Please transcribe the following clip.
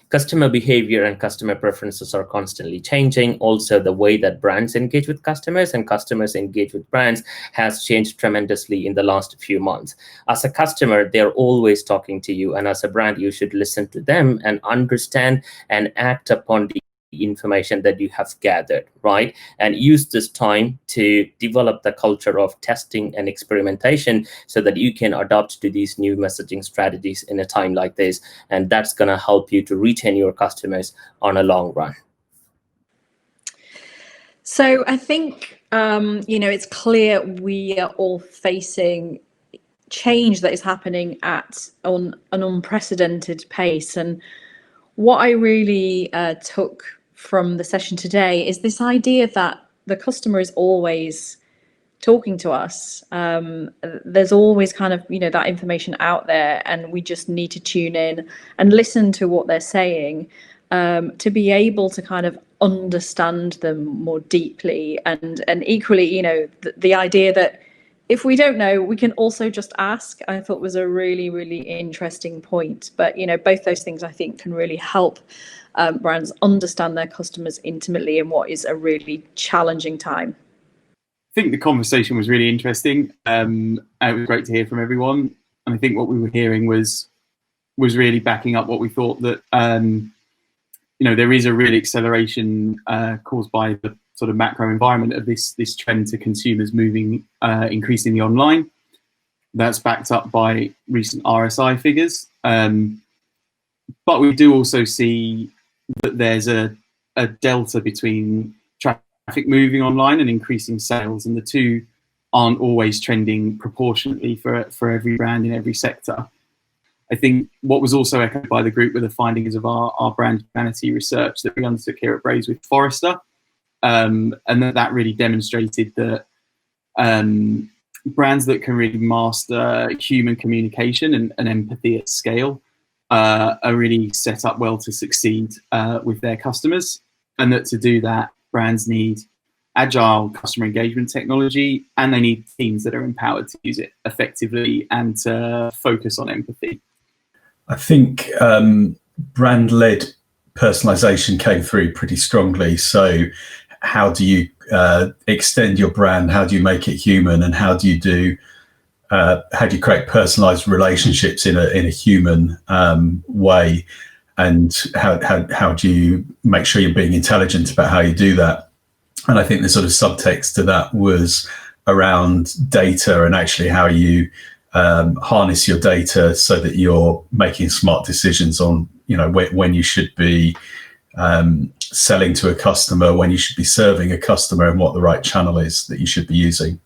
Customer behavior and customer preferences are constantly changing. Also, the way that brands engage with customers and customers engage with brands has changed tremendously in the last few months. As a customer, they're always talking to you, and as a brand, you should listen to them and understand and act upon the information that you have gathered, right? And use this time to develop the culture of testing and experimentation so that you can adapt to these new messaging strategies in a time like this. And that's going to help you to retain your customers on a long run. So I think, it's clear we are all facing change that is happening on an unprecedented pace. And what I really took from the session today is this idea that the customer is always talking to us. There's always kind of, that information out there, and we just need to tune in and listen to what they're saying to be able to kind of understand them more deeply. And equally, the idea that if we don't know, we can also just ask, I thought was a really, really interesting point. But, both those things I think can really help brands understand their customers intimately in what is a really challenging time. I think the conversation was really interesting. It was great to hear from everyone. And I think what we were hearing was really backing up what we thought, that, there is a real acceleration caused by the sort of macro environment of this trend to consumers moving increasingly online. That's backed up by recent RSI figures. But we do also see that there's a delta between traffic moving online and increasing sales, and the two aren't always trending proportionately for every brand in every sector. I think what was also echoed by the group were the findings of our brand humanity research that we undertook here at Braze with Forrester, and that really demonstrated that brands that can really master human communication and empathy at scale are really set up well to succeed with their customers, and that to do that, brands need agile customer engagement technology, and they need teams that are empowered to use it effectively and to focus on empathy. I think brand-led personalization came through pretty strongly. So how do you extend your brand? How do you make it human? And how do you create personalized relationships in a human way? And how do you make sure you're being intelligent about how you do that? And I think the sort of subtext to that was around data and actually how you harness your data so that you're making smart decisions on, when you should be selling to a customer, when you should be serving a customer, and what the right channel is that you should be using.